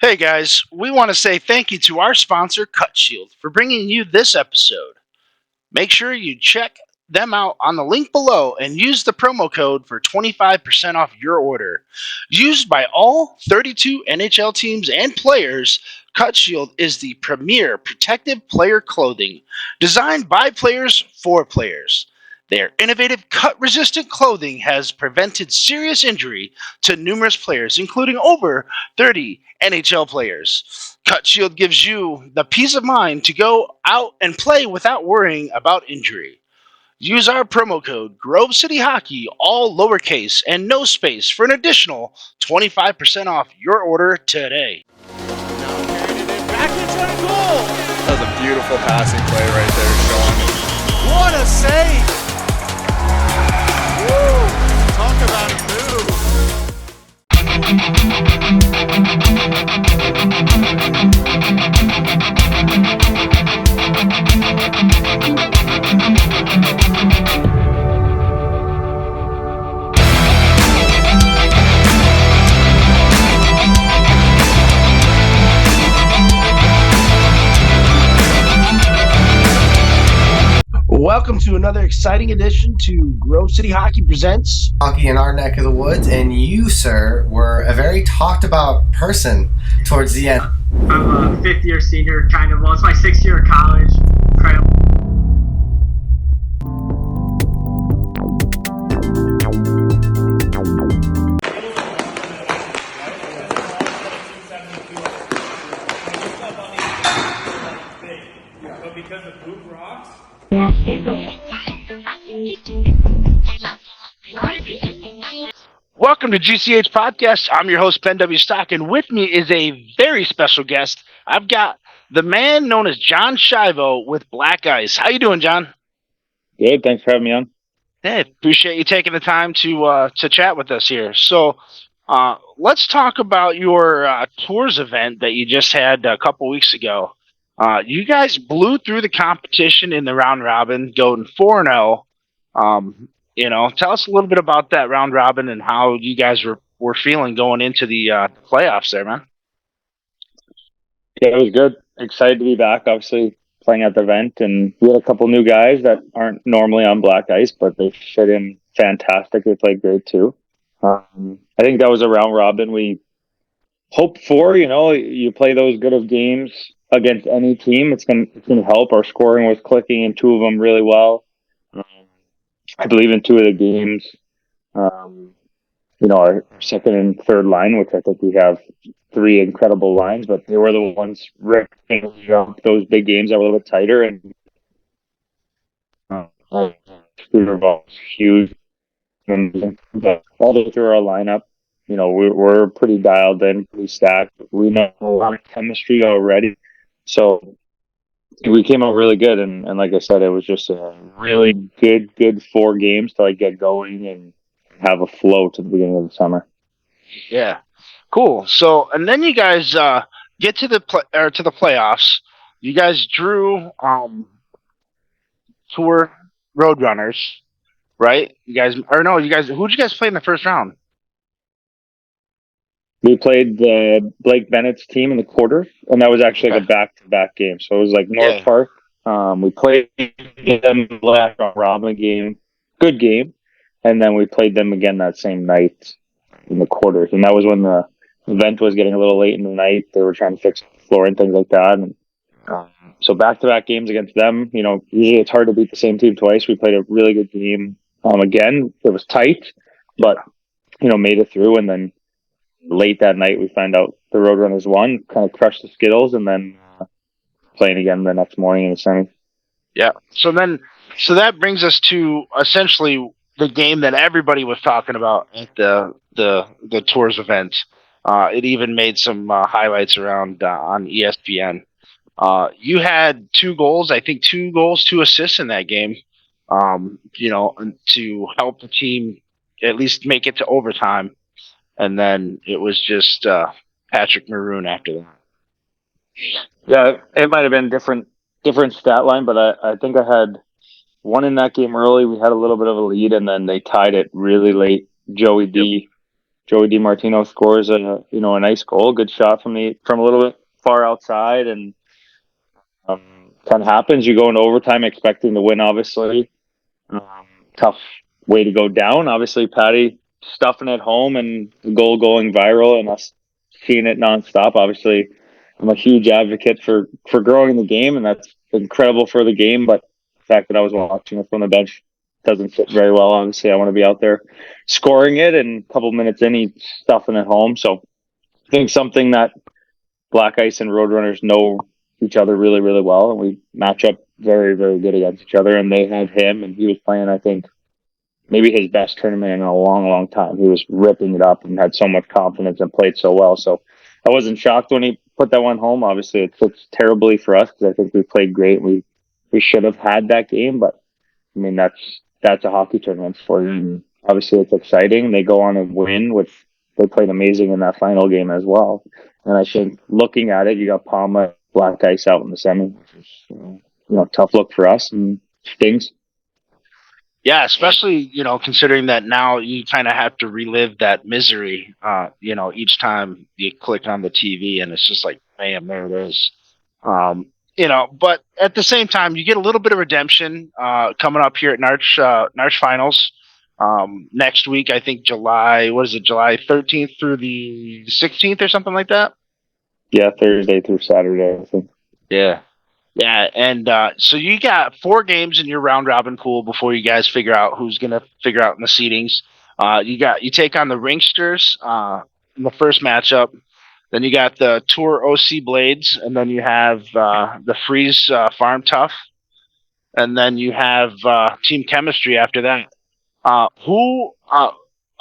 Hey guys, we want to say thank you to our sponsor, Cut Shield, for bringing you this episode. Make sure you check them out on the link below and use the promo code for 25% off your order. Used by all 32 NHL teams and players, Cut Shield is the premier protective player clothing designed by players for players. Their innovative cut resistant clothing has prevented serious injury to numerous players, including over 30 NHL players. Cut Shield gives you the peace of mind to go out and play without worrying about injury. Use our promo code Grove City Hockey, all lowercase and no space, for an additional 25% off your order today. Now carried it in back into goal. That was a beautiful passing play right there, Sean. What a save! Woo! Talk about a move. Welcome to another exciting edition to Grove City Hockey Presents Hockey in our neck of the woods, and you, sir, were a very talked about person towards the end. I'm a fifth-year senior, kind of. Well, it's my sixth year of college. Incredible. But because the poop rocks. Welcome to GCH Podcast. I'm your host, Ben W. Stock, and with me is a very special guest. I've got the man known as John Schiavo with Black Ice. How you doing, John? Good. Thanks for having me on. Hey, appreciate you taking the time to chat with us here. So let's talk about your tours event that you just had a couple weeks ago. You guys blew through the competition in the round robin, going 4-0. Tell us a little bit about that round robin and how you guys were feeling going into the playoffs there, man. Yeah, it was good. Excited to be back, obviously, playing at the event. And we had a couple new guys that aren't normally on Black Ice, but they fit in fantastic. They played great, too. I think that was a round robin we hoped for. You play those good of games against any team, it's gonna help. Our scoring was clicking in two of them really well. I believe in two of the games. Our second and third line, which I think we have three incredible lines, but they were the ones ripping up those big games that were a little bit tighter. And Scooter ball was huge. But all those through our lineup, we're pretty dialed in, pretty stacked. We know a lot of chemistry already. So we came out really good, and like I said, it was just a really good 4 games to get going and have a flow to the beginning of the summer. Yeah, cool. So, and then you guys get to the playoffs. You guys drew Tour Roadrunners, right? Who'd you guys play in the first round? We played the Blake Bennett's team in the quarters, and that was actually a back-to-back game. So it was North Park. We played them last round robin game, good game, and then we played them again that same night in the quarters. And that was when the event was getting a little late in the night. They were trying to fix the floor and things like that. And so back-to-back games against them. Usually it's hard to beat the same team twice. We played a really good game. Again, it was tight, but made it through, and then late that night, we found out the Roadrunners won, kind of crushed the Skittles, and then playing again the next morning in the semis. Yeah. So that brings us to essentially the game that everybody was talking about at the Tours event. It even made some highlights around on ESPN. You had 2 goals, I think 2 goals, 2 assists in that game. To help the team at least make it to overtime. And then it was just Patrick Maroon after that. Yeah, it might have been different stat line, but I think I had one in that game early. We had a little bit of a lead, and then they tied it really late. Joey Joey DiMartino scores a nice goal, good shot from a little bit far outside, and kind of happens. You go into overtime expecting to win, obviously. Tough way to go down. Obviously, Patty stuffing it home and the goal going viral and us seeing it nonstop. Obviously, I'm a huge advocate for growing the game, and that's incredible for the game. But the fact that I was watching it from the bench doesn't fit very well. Obviously, I want to be out there scoring it, and a couple minutes in, he's stuffing it home. So I think something that Black Ice and Roadrunners know each other really, really well, and we match up very, very good against each other. And they had him, and he was playing, I think, maybe his best tournament in a long, long time. He was ripping it up and had so much confidence and played so well. So I wasn't shocked when he put that one home. Obviously, it fits terribly for us because I think we played great. We should have had that game, but I mean that's a hockey tournament for you. And obviously, it's exciting. They go on and win, which they played amazing in that final game as well. And I think looking at it, you got Palma, Black Ice out in the semi, which is tough look for us and stings. Yeah, especially, considering that now you kind of have to relive that misery, each time you click on the TV and it's just like, bam, there it is. But at the same time, you get a little bit of redemption coming up here at Narch Finals next week. I think July 13th through the 16th or something like that? Yeah, Thursday through Saturday, I think. Yeah. Yeah, and so you got 4 games in your round robin pool before you guys figure out who's going to figure out in the seedings. You take on the Ringsters in the first matchup. Then you got the Tour OC Blades, and then you have the Freeze Farm Tough, and then you have Team Chemistry after that. Who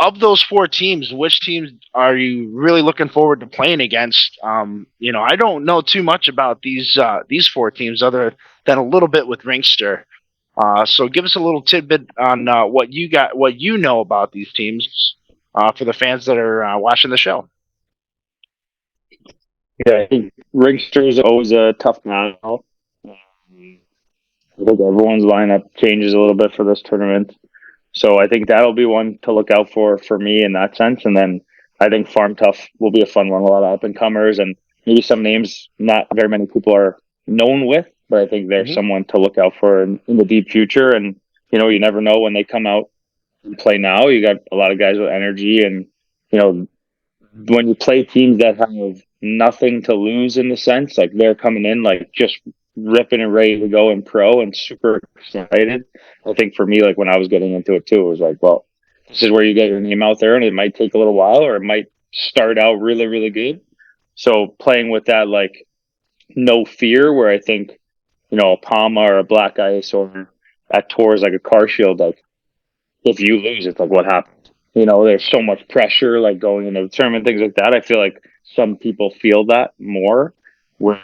of those 4 teams, which teams are you really looking forward to playing against? I don't know too much about these 4 teams other than a little bit with Ringster. So give us a little tidbit on what you know about these teams for the fans that are watching the show. Yeah, I think Ringster is always a tough battle. I think everyone's lineup changes a little bit for this tournament. So I think that'll be one to look out for me in that sense. And then I think Farm Tough will be a fun one. A lot of up-and-comers and maybe some names not very many people are known with, but I think they're someone to look out for in the deep future. And, you never know when they come out and play now. You got a lot of guys with energy. And, when you play teams that have nothing to lose in the sense, like they're coming in like just ripping and ready to go in pro and super excited. I think for me, like when I was getting into it too, it was like, well, this is where you get your name out there and it might take a little while or it might start out really, really good. So playing with that, like no fear where I think, a Palma or a Black Ice or at Tours, like a Car Shield, like if you lose, it's like, what happened? There's so much pressure, like going into the tournament, things like that. I feel like some people feel that more where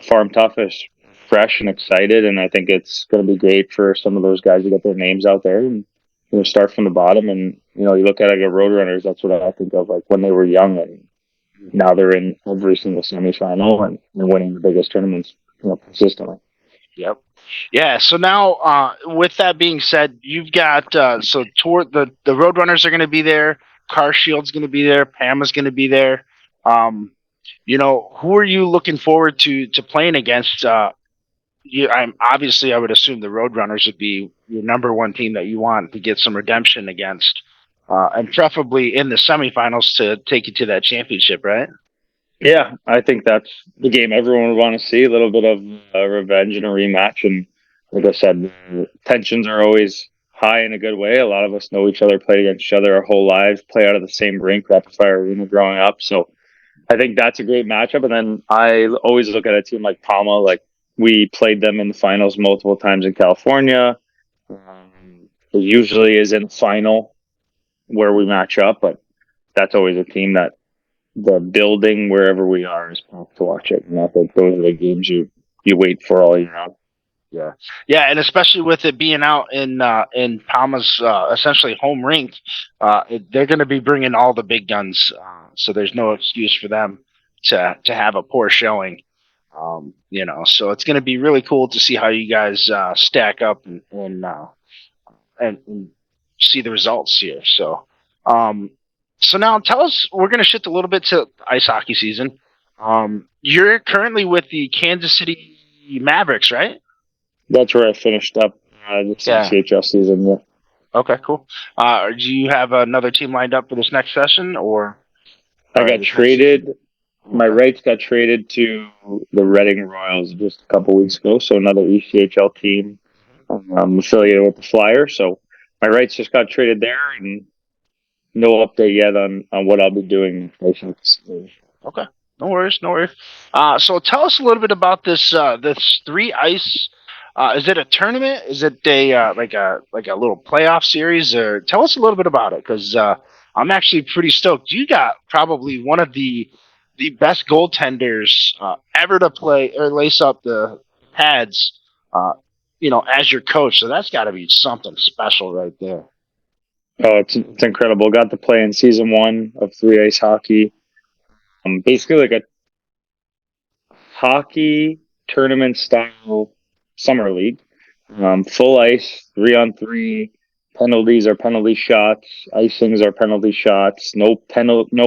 Farm Tough is fresh and excited, and I think it's going to be great for some of those guys to get their names out there and start from the bottom. And you look at it like Roadrunners, that's what I think of, like when they were young, and now they're in every single semifinal and winning the biggest tournaments, consistently. Yep. Yeah. So now, with that being said, you've got Tour the Roadrunners are going to be there. Car Shield's going to be there. Pama's going to be there. Who are you looking forward to playing against? I would assume the Roadrunners would be your number one team that you want to get some redemption against, and preferably in the semifinals to take you to that championship, right? Yeah, I think that's the game everyone would want to see, a little bit of revenge and a rematch. And like I said, tensions are always high in a good way. A lot of us know each other, played against each other our whole lives, play out of the same rink, Rapid Fire Arena growing up. So I think that's a great matchup. And then I always look at a team like Palma, like we played them in the finals multiple times in California. It usually is in the final where we match up, but that's always a team that the building wherever we are is packed to watch it. And I think those are the games you wait for all year round. Yeah, and especially with it being out in Palma's essentially home rink, they're going to be bringing all the big guns, so there's no excuse for them to have a poor showing. So it's going to be really cool to see how you guys stack up and see the results here. So So now tell us, we're going to shift a little bit to ice hockey season. You're currently with the Kansas City Mavericks, right? That's where I finished up this CHL season. Yeah. Okay, cool. Do you have another team lined up for this next session, or? I got traded. My rights got traded to the Reading Royals just a couple weeks ago. So another ECHL team affiliated with the Flyers. So my rights just got traded there, and no update yet on what I'll be doing. Okay, no worries. So tell us a little bit about this this 3-ice. Is it a tournament? Is it a like a little playoff series? Or tell us a little bit about it, because I'm actually pretty stoked. You got probably one of the best goaltenders ever to play or lace up the pads. As your coach, so that's got to be something special right there. Oh, it's incredible. Got to play in season 1 of 3-ice hockey. Basically like a hockey tournament style summer league. Full ice, 3-on-3. Penalties are penalty shots. Icings are penalty shots. No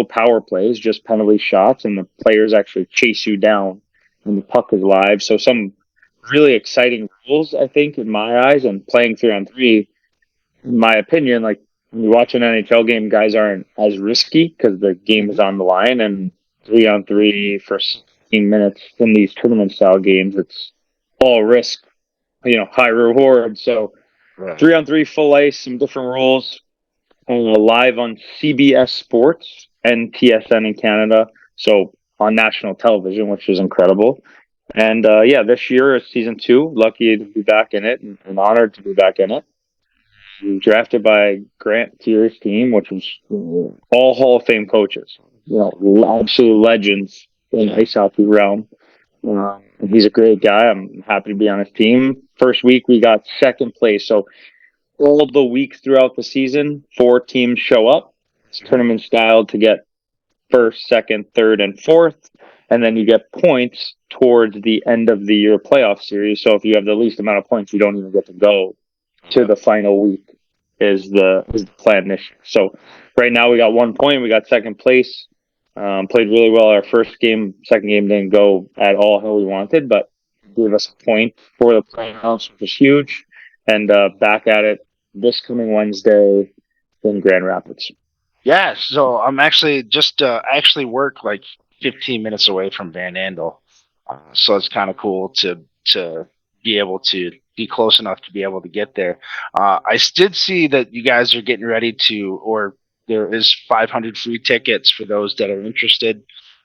power plays, just penalty shots, and the players actually chase you down when the puck is live. So some really exciting rules, I think, in my eyes. And playing 3-on-3, in my opinion, like when you watch an NHL game, guys aren't as risky because the game is on the line. And 3-on-3 for 16 minutes in these tournament style games, it's all risk, high reward. So 3-on-3 full ice, some different rules, live on CBS Sports and TSN in Canada. So on national television, which is incredible. And this year is season 2. Lucky to be back in it and honored to be back in it. Drafted by Grant Tier's team, which was all Hall of Fame coaches, absolute legends in ice hockey realm. He's a great guy. I'm happy to be on his team. First week, we got second place. So all the weeks throughout the season, 4 teams show up. It's tournament style to get first, second, third, and fourth. And then you get points towards the end of the year playoff series. So if you have the least amount of points, you don't even get to go to the final week is the plan this year. So right now we got 1 point. We got second place. Played really well our first game. Second game didn't go at all how we wanted, but gave us a point for the playoffs, which was huge. And back at it this coming Wednesday in Grand Rapids. Yeah, so I'm actually just actually work like 15 minutes away from Van Andel, so it's kind of cool to be able to be close enough to be able to get there. I did see that you guys are getting ready to, or there is 500 free tickets for those that are interested.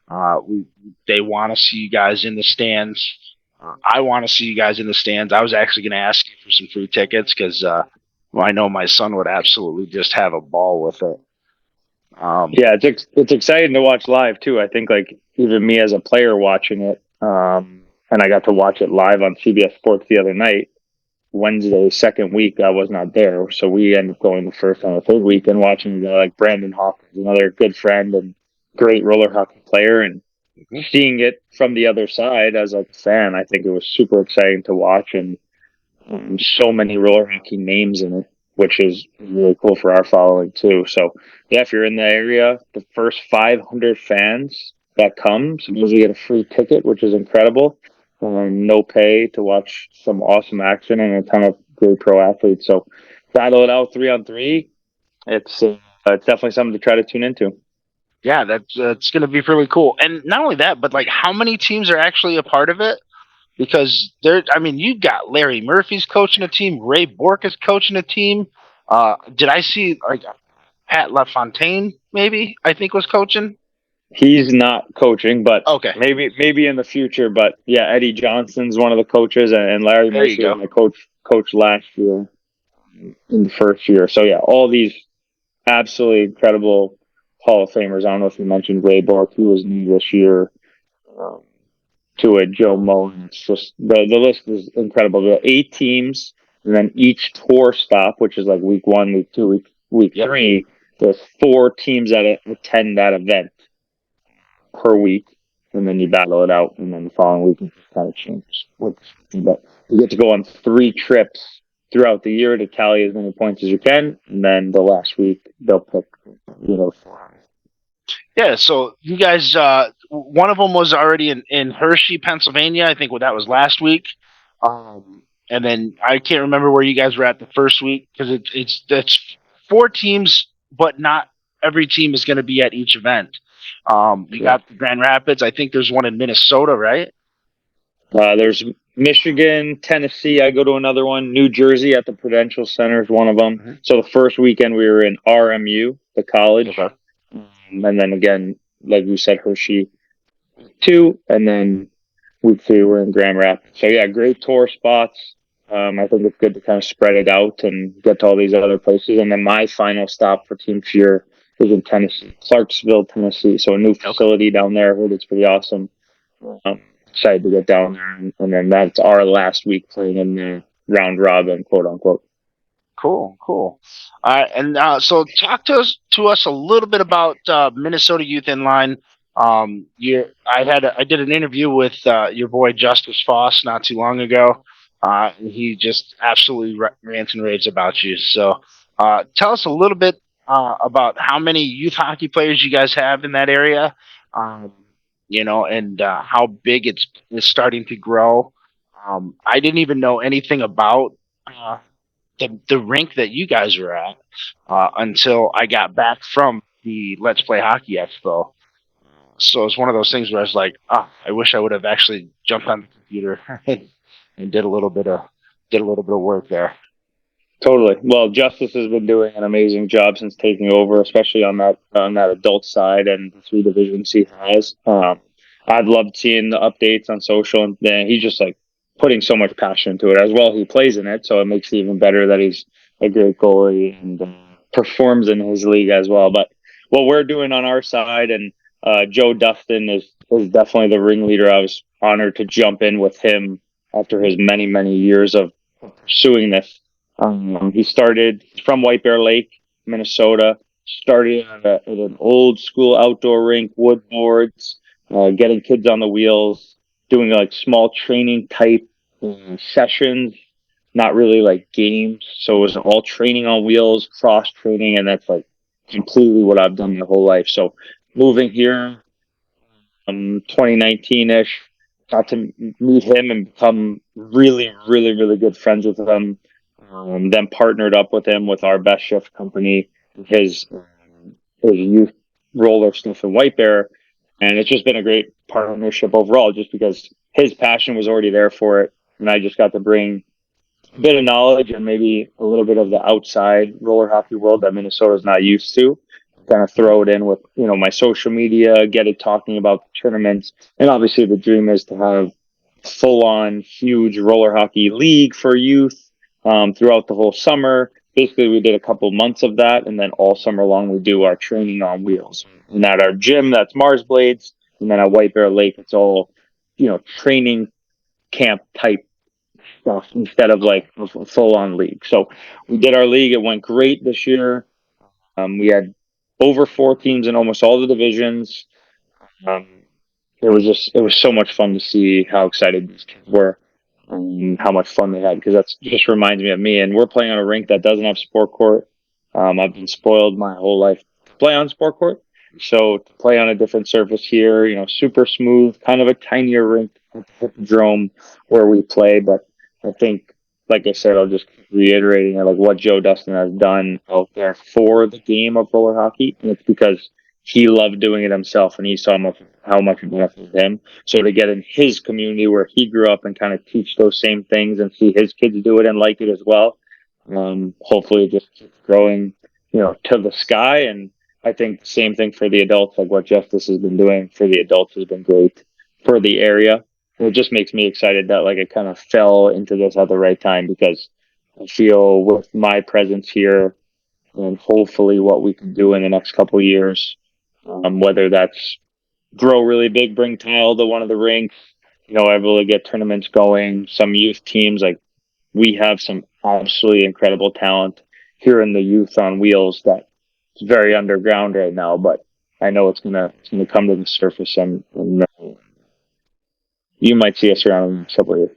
They want to see you guys in the stands. I want to see you guys in the stands. I was actually going to ask you for some free tickets because I know my son would absolutely just have a ball with it. It's exciting to watch live too. I think like even me as a player watching it, and I got to watch it live on CBS Sports the other night. Wednesday, second week, I was not there, so we ended up going the first and the third week and watching like Brandon Hawkins, another good friend and great roller hockey player, and seeing it from the other side as a fan. I think it was super exciting to watch, and so many roller hockey names in it, which is really cool for our following too. So yeah, if you're in the area, the first 500 fans that come, suppose you get a free ticket, which is incredible. No pay to watch some awesome action and a ton of great pro athletes. So battle it out 3-on-3. It's definitely something to try to tune into. Yeah, that's going to be really cool. And not only that, but like how many teams are actually a part of it? Because you got Larry Murphy's coaching a team, Ray Bork is coaching a team. Did I see like Pat LaFontaine? Maybe I think was coaching. He's not coaching, but okay, maybe in the future. But yeah, Eddie Johnson's one of the coaches, and Larry Murphy was my coach last year in the first year. So yeah, all these absolutely incredible Hall of Famers. I don't know if you mentioned Ray Bork, who was new this year. To it, Joe Mullen. It's just the list is incredible. There are 8 teams, and then each tour stop, which is like week 1, week 2, week 3. There's 4 teams that attend that event per week, and then you battle it out, and then the following week it kind of changes. But you get to go on 3 trips throughout the year to tally as many points as you can, and then the last week they'll pick Yeah, so you guys, one of them was already in Hershey, Pennsylvania. I think that was last week. And then I can't remember where you guys were at the first week because it's 4 teams, but not every team is going to be at each event. You got the Grand Rapids. I think there's one in Minnesota, right? There's Michigan, Tennessee. I go to another one. New Jersey at the Prudential Center is one of them. Mhm. So the first weekend we were in RMU, the college, Okay. and then again, like you said, Hershey two, and then week three we're in Grand Rapids. So yeah, great tour spots. I think it's good to kind of spread it out and get to all these other places. And then my final stop for Team Fear is in Tennessee, Clarksville, Tennessee. So a new facility down there. I heard it's pretty awesome. Excited to get down there, and then that's our last week playing in the round robin, quote unquote. Cool. And so talk to us a little bit about Minnesota Youth Inline. I did an interview with your boy Justice Foss not too long ago. And he just absolutely rants and raves about you. So tell us a little bit about how many youth hockey players you guys have in that area. Um, and how big it's starting to grow. I didn't even know anything about. The rink that you guys were at until I got back from the Let's Play Hockey Expo. So it's one of those things where I was like, I wish I would have actually jumped on the computer and did a little bit of work there. Totally. Well, Justice has been doing an amazing job since taking over, especially on that adult side and the 3 divisions he has. I've loved seeing the updates on social, and he's just like putting so much passion into it as well. He plays in it, so it makes it even better that he's a great goalie and performs in his league as well. But what we're doing on our side, and Joe Dufton is definitely the ringleader. I was honored to jump in with him after his many years of pursuing this. He started from White Bear Lake, Minnesota. Started at an old school outdoor rink, wood boards, getting kids on the wheels, doing like small training type sessions, not really like games. So it was all training on wheels, cross training, and that's like completely what I've done my whole life. So moving here, 2019-ish, got to meet him and become really good friends with him. Then partnered up with him with our Best Shift company, his youth roller stuff in White Bear, and it's just been a great partnership overall. Just because his passion was already there for it, and I just got to bring a bit of knowledge and maybe a little bit of the outside roller hockey world that Minnesota's not used to. Kind of throw it in with my social media, get it talking about the tournaments, and obviously the dream is to have full on huge roller hockey league for youth throughout the whole summer. Basically, we did a couple months of that, and then all summer long we do our training on wheels. And at our gym, that's Mars Blades, and then at White Bear Lake, it's all training camp type stuff instead of like a full on league. So we did our league. It went great this year. We had over 4 teams in almost all the divisions. It was so much fun to see how excited these kids were. How much fun they had, because that just reminds me of me. And we're playing on a rink that doesn't have sport court. I've been spoiled my whole life to play on sport court, so to play on a different surface here, super smooth, kind of a tinier rink at the Hippodrome where we play. But I think, like I said, I'll just keep reiterating like what Joe Dustin has done out there for the game of roller hockey, and it's because he loved doing it himself, and he saw how much it benefited him. So to get in his community where he grew up and kind of teach those same things and see his kids do it and like it as well, hopefully it just keeps growing, to the sky. And I think the same thing for the adults, like what Justice has been doing for the adults has been great for the area. And it just makes me excited that like it kind of fell into this at the right time, because I feel with my presence here and hopefully what we can do in the next couple of years, whether that's grow really big, bring tile to one of the rinks, able to get tournaments going, some youth teams. Like we have some absolutely incredible talent here in the youth on wheels that it's very underground right now, but I know it's gonna come to the surface, and you might see us around in the next couple of years.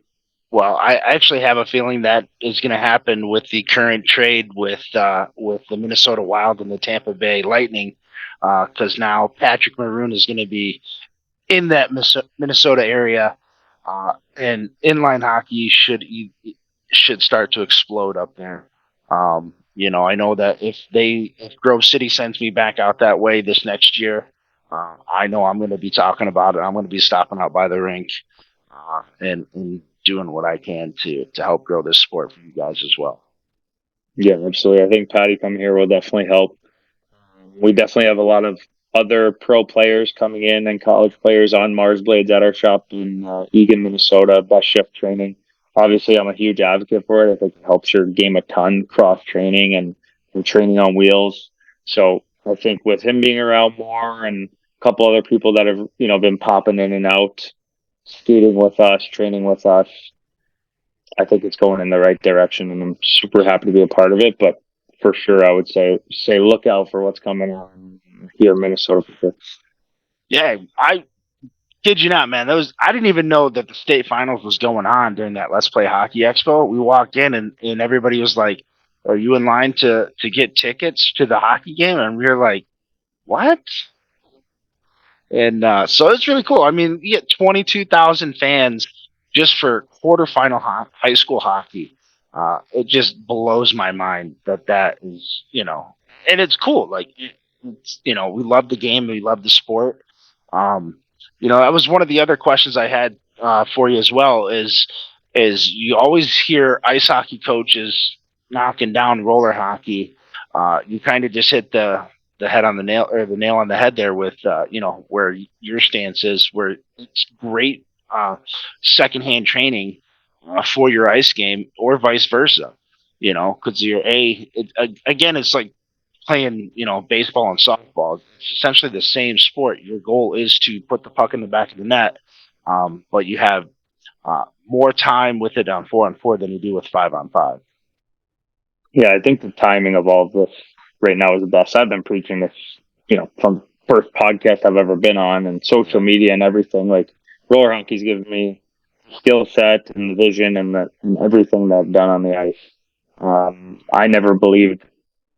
Well, I actually have a feeling that is going to happen with the current trade with the Minnesota Wild and the Tampa Bay Lightning. because now Patrick Maroon is going to be in that Minnesota area, and inline hockey should start to explode up there. I know that if Grove City sends me back out that way this next year, I know I'm going to be talking about it. I'm going to be stopping out by the rink and doing what I can to help grow this sport for you guys as well. Yeah, absolutely. I think Patty coming here will definitely help. We definitely have a lot of other pro players coming in and college players on Mars Blades at our shop in Eagan, Minnesota, best shift training. Obviously, I'm a huge advocate for it. I think it helps your game a ton, cross training and training on wheels. So I think with him being around more and a couple other people that have, been popping in and out, skating with us, training with us, I think it's going in the right direction, and I'm super happy to be a part of it. But for sure, I would say look out for what's coming on here in Minnesota for sure. Yeah, I kid you not, man. I didn't even know that the state finals was going on during that Let's Play Hockey Expo. We walked in and everybody was like, "Are you in line to get tickets to the hockey game?" And we were like, "What?" And so it's really cool. I mean, you get 22,000 fans just for quarterfinal high school hockey. It just blows my mind that is, and it's cool. Like, we love the game, we love the sport. That was one of the other questions I had for you as well. Is you always hear ice hockey coaches knocking down roller hockey. You kind of just hit the head on the nail, or the nail on the head there with where your stance is, where it's great secondhand training for your ice game, or vice versa, because again, it's like playing baseball and softball. It's essentially the same sport. Your goal is to put the puck in the back of the net, but you have more time with it on 4-on-4 than you do with 5-on-5. Yeah, I think the timing of all of this right now is the best. I've been preaching this, from the first podcast I've ever been on, and social media and everything. Like, roller hockey's given me skill set and the vision and everything that I've done on the ice. I never believed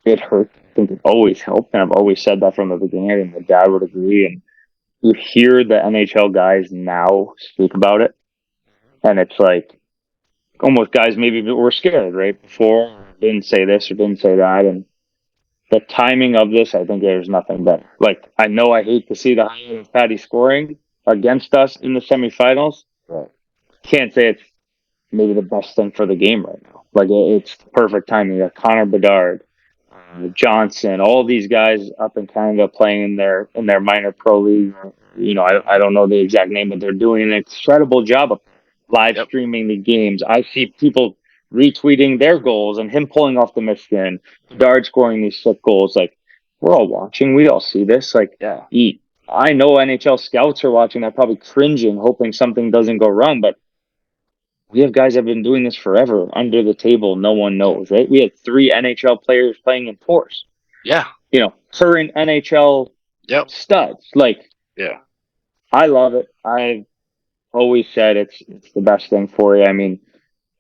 it hurt. I think it always helped, and I've always said that from the beginning, and my dad would agree. And you hear the NHL guys now speak about it, and it's like almost guys maybe were scared, right? Before, didn't say this or didn't say that, and the timing of this, I think there's nothing better. Like, I know I hate to see the highlight of Patty scoring against us in the semifinals. Right. Can't say it's maybe the best thing for the game right now. Like, it's perfect timing. You got Connor Bedard, Johnson, all these guys up in Canada playing in their minor pro league. I don't know the exact name, but they're doing an incredible job of live streaming the games. I see people retweeting their goals and him pulling off the Michigan, Bedard scoring these sick goals. Like, we're all watching. We all see this. Like, I know NHL scouts are watching that, probably cringing, hoping something doesn't go wrong, but we have guys that have been doing this forever under the table. No one knows, right? We had 3 NHL players playing in tours. Yeah. Current NHL studs. Like, yeah, I love it. I've always said it's the best thing for you. I mean,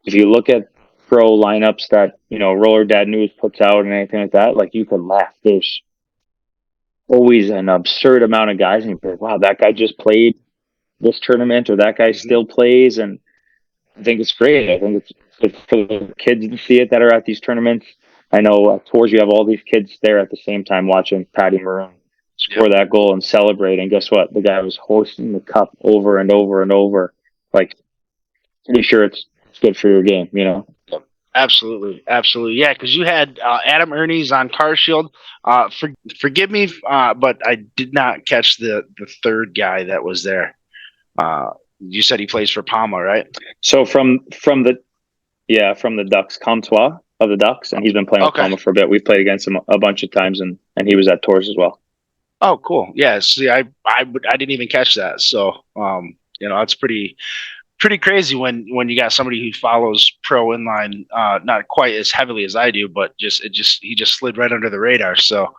if you look at pro lineups that, Roller Dad News puts out and anything like that, like, you could laugh. There's always an absurd amount of guys, and you're like, wow, that guy just played this tournament, or that guy still plays, and I think it's great. I think it's good for the kids to see it that are at these tournaments. I know at tours you have all these kids there at the same time watching Patty Maroon score that goal and celebrate. And guess what? The guy was hoisting the cup over and over and over. Like, pretty sure it's good for your game, Absolutely. Yeah, because you had Adam Ernie's on Car Shield. Forgive me, but I did not catch the third guy that was there. You said he plays for Palma, right? So from the Ducks, Comtois of the Ducks, and he's been playing with Palma for a bit. We played against him a bunch of times, and he was at tours as well. Oh, cool. Yeah. See, I didn't even catch that. So, it's pretty crazy when you got somebody who follows pro inline, not quite as heavily as I do, but he just slid right under the radar. So,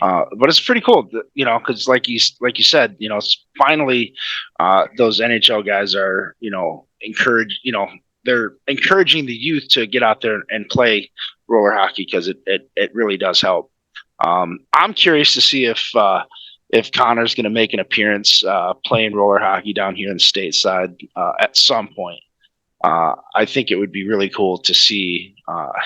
but it's pretty cool, because like you said, it's finally, those NHL guys are, they're encouraging the youth to get out there and play roller hockey, because it really does help. I'm curious to see if Connor's going to make an appearance playing roller hockey down here in stateside at some point. I think it would be really cool to see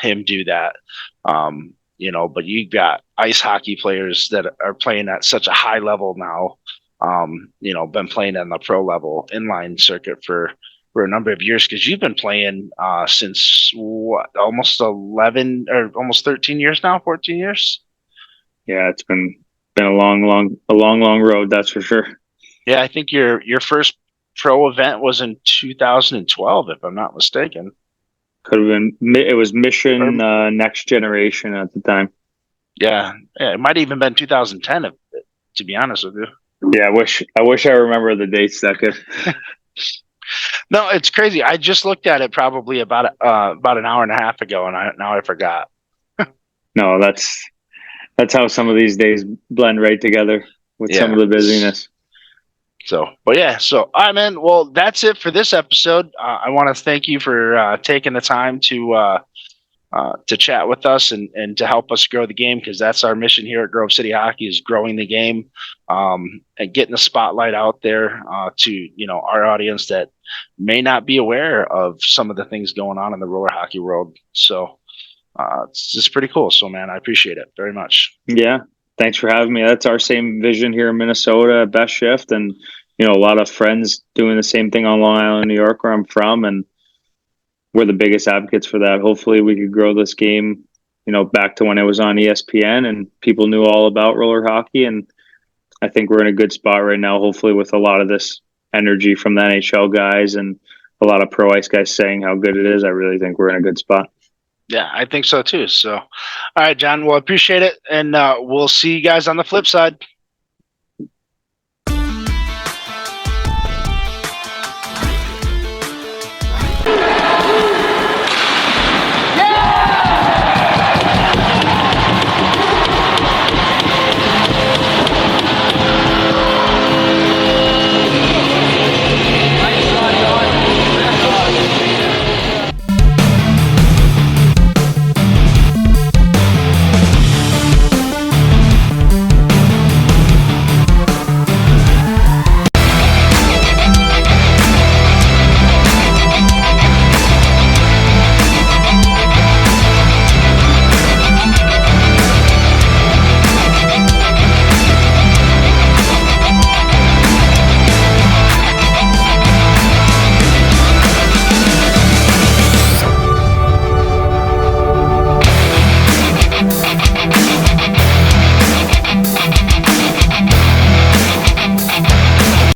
him do that. But you got ice hockey players that are playing at such a high level now. Been playing on the pro level inline circuit for a number of years, because you've been playing since what, almost 11 or almost 13 years now, 14 years. Yeah, it's been a long road, that's for sure. Yeah, I think your first pro event was in 2012, if I'm not mistaken. Could have been. It was Mission Next Generation at the time. Yeah, it might have even been 2010, to be honest with you. Yeah, I wish I remember the dates that could. No, it's crazy. I just looked at it probably about an hour and a half ago, and now I forgot. No, that's how some of these days blend right together with some of the busyness. So, but yeah, all right, man. Well, that's it for this episode. I want to thank you for taking the time to chat with us and to help us grow the game, because that's our mission here at Grove City Hockey, is growing the game and getting the spotlight out there to our audience that may not be aware of some of the things going on in the roller hockey world. So it's just pretty cool. So, man, I appreciate it very much. Yeah. Thanks for having me. That's our same vision here in Minnesota at Best Shift. And, a lot of friends doing the same thing on Long Island, New York, where I'm from. And we're the biggest advocates for that. Hopefully we could grow this game, back to when it was on ESPN and people knew all about roller hockey. And I think we're in a good spot right now, hopefully with a lot of this energy from the NHL guys and a lot of pro ice guys saying how good it is. I really think we're in a good spot. Yeah, I think so too. So, all right, John, well, appreciate it. And we'll see you guys on the flip side.